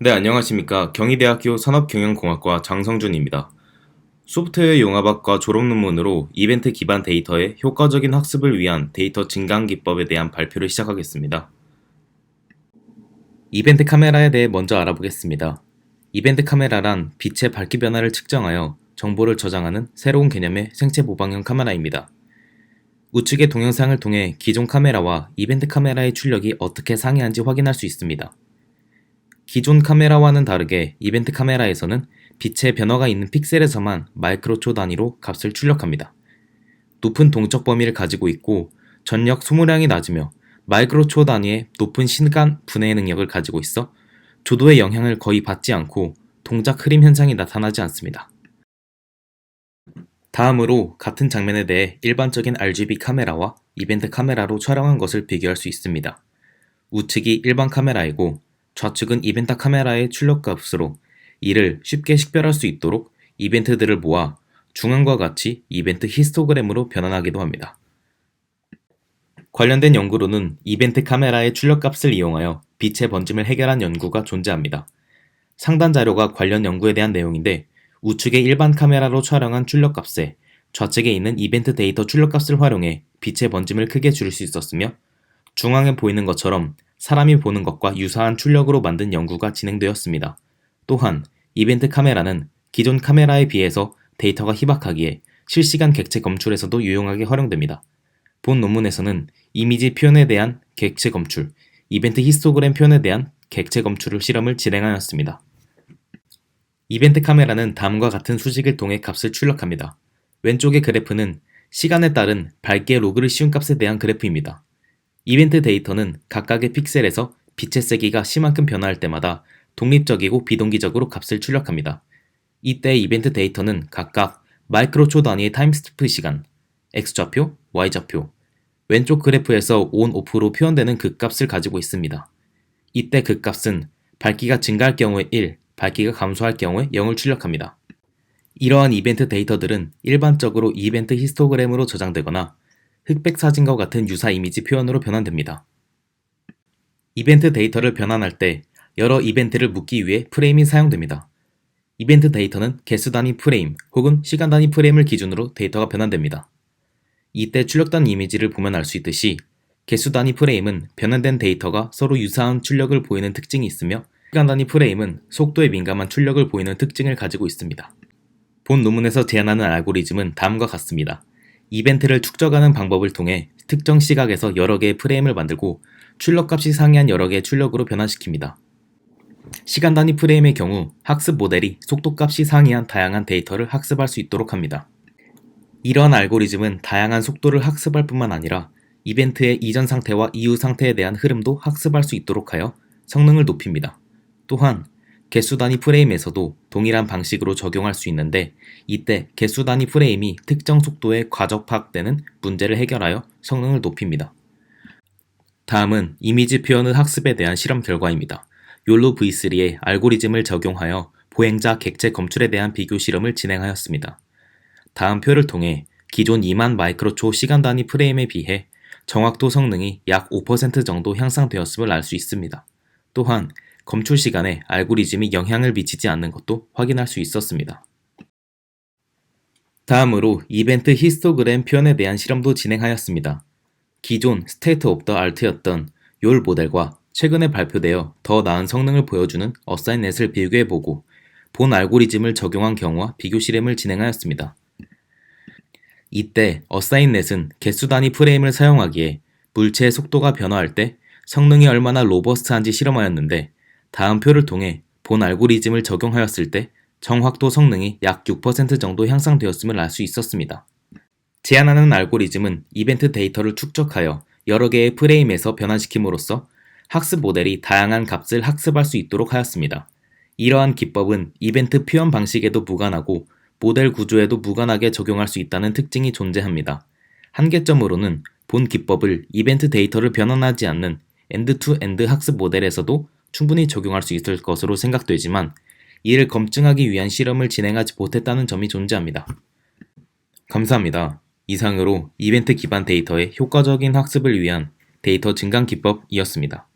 네, 안녕하십니까. 경희대학교 산업경영공학과 장성준입니다. 소프트웨어 융합학과 졸업논문으로 이벤트 기반 데이터의 효과적인 학습을 위한 데이터 증강 기법에 대한 발표를 시작하겠습니다. 이벤트 카메라에 대해 먼저 알아보겠습니다. 이벤트 카메라란 빛의 밝기 변화를 측정하여 정보를 저장하는 새로운 개념의 생체 모방형 카메라입니다. 우측의 동영상을 통해 기존 카메라와 이벤트 카메라의 출력이 어떻게 상이한지 확인할 수 있습니다. 기존 카메라와는 다르게 이벤트 카메라에서는 빛의 변화가 있는 픽셀에서만 마이크로초 단위로 값을 출력합니다. 높은 동적 범위를 가지고 있고 전력 소모량이 낮으며 마이크로초 단위의 높은 시간 분해 능력을 가지고 있어 조도의 영향을 거의 받지 않고 동작 흐림 현상이 나타나지 않습니다. 다음으로 같은 장면에 대해 일반적인 RGB 카메라와 이벤트 카메라로 촬영한 것을 비교할 수 있습니다. 우측이 일반 카메라이고 좌측은 이벤트 카메라의 출력값으로 이를 쉽게 식별할 수 있도록 이벤트들을 모아 중앙과 같이 이벤트 히스토그램으로 변환하기도 합니다. 관련된 연구로는 이벤트 카메라의 출력값을 이용하여 빛의 번짐을 해결한 연구가 존재합니다. 상단 자료가 관련 연구에 대한 내용인데 우측의 일반 카메라로 촬영한 출력값에 좌측에 있는 이벤트 데이터 출력값을 활용해 빛의 번짐을 크게 줄일 수 있었으며 중앙에 보이는 것처럼 사람이 보는 것과 유사한 출력으로 만든 연구가 진행되었습니다. 또한 이벤트 카메라는 기존 카메라에 비해서 데이터가 희박하기에 실시간 객체 검출에서도 유용하게 활용됩니다. 본 논문에서는 이미지 표현에 대한 객체 검출, 이벤트 히스토그램 표현에 대한 객체 검출 실험을 진행하였습니다. 이벤트 카메라는 다음과 같은 수식을 통해 값을 출력합니다. 왼쪽의 그래프는 시간에 따른 밝기의 로그를 씌운 값에 대한 그래프입니다. 이벤트 데이터는 각각의 픽셀에서 빛의 세기가 심한큼 변화할 때마다 독립적이고 비동기적으로 값을 출력합니다. 이때 이벤트 데이터는 각각 마이크로초 단위의 타임스테프 시간, X좌표, Y좌표, 왼쪽 그래프에서 ON, OFF로 표현되는 극값을 가지고 있습니다. 이때 극값은 밝기가 증가할 경우에 1, 밝기가 감소할 경우에 0을 출력합니다. 이러한 이벤트 데이터들은 일반적으로 이벤트 히스토그램으로 저장되거나 흑백 사진과 같은 유사 이미지 표현으로 변환됩니다. 이벤트 데이터를 변환할 때 여러 이벤트를 묶기 위해 프레임이 사용됩니다. 이벤트 데이터는 개수 단위 프레임 혹은 시간 단위 프레임을 기준으로 데이터가 변환됩니다. 이때 출력된 이미지를 보면 알 수 있듯이 개수 단위 프레임은 변환된 데이터가 서로 유사한 출력을 보이는 특징이 있으며 시간 단위 프레임은 속도에 민감한 출력을 보이는 특징을 가지고 있습니다. 본 논문에서 제안하는 알고리즘은 다음과 같습니다. 이벤트를 축적하는 방법을 통해 특정 시각에서 여러 개의 프레임을 만들고 출력값이 상이한 여러 개의 출력으로 변환시킵니다. 시간 단위 프레임의 경우 학습 모델이 속도값이 상이한 다양한 데이터를 학습할 수 있도록 합니다. 이러한 알고리즘은 다양한 속도를 학습할 뿐만 아니라 이벤트의 이전 상태와 이후 상태에 대한 흐름도 학습할 수 있도록 하여 성능을 높입니다. 또한 개수 단위 프레임에서도 동일한 방식으로 적용할 수 있는데 이때 개수 단위 프레임이 특정 속도에 과적파악되는 문제를 해결하여 성능을 높입니다. 다음은 이미지 표현의 학습에 대한 실험 결과입니다. 욜로 V3에 알고리즘을 적용하여 보행자 객체 검출에 대한 비교 실험을 진행하였습니다. 다음 표를 통해 기존 2만 마이크로초 시간 단위 프레임에 비해 정확도 성능이 약 5% 정도 향상되었음을 알 수 있습니다. 또한 검출 시간에 알고리즘이 영향을 미치지 않는 것도 확인할 수 있었습니다. 다음으로 이벤트 히스토그램 표현에 대한 실험도 진행하였습니다. 기존 스테이트 오브 더 아트였던 욜 모델과 최근에 발표되어 더 나은 성능을 보여주는 어사인넷을 비교해보고 본 알고리즘을 적용한 경우와 비교 실험을 진행하였습니다. 이때 어사인넷은 개수 단위 프레임을 사용하기에 물체의 속도가 변화할 때 성능이 얼마나 로버스트한지 실험하였는데 다음 표를 통해 본 알고리즘을 적용하였을 때 정확도 성능이 약 6% 정도 향상되었음을 알 수 있었습니다. 제안하는 알고리즘은 이벤트 데이터를 축적하여 여러 개의 프레임에서 변환시킴으로써 학습 모델이 다양한 값을 학습할 수 있도록 하였습니다. 이러한 기법은 이벤트 표현 방식에도 무관하고 모델 구조에도 무관하게 적용할 수 있다는 특징이 존재합니다. 한계점으로는 본 기법을 이벤트 데이터를 변환하지 않는 엔드-투-엔드 학습 모델에서도 충분히 적용할 수 있을 것으로 생각되지만 이를 검증하기 위한 실험을 진행하지 못했다는 점이 존재합니다. 감사합니다. 이상으로 이벤트 기반 데이터의 효과적인 학습을 위한 데이터 증강 기법이었습니다.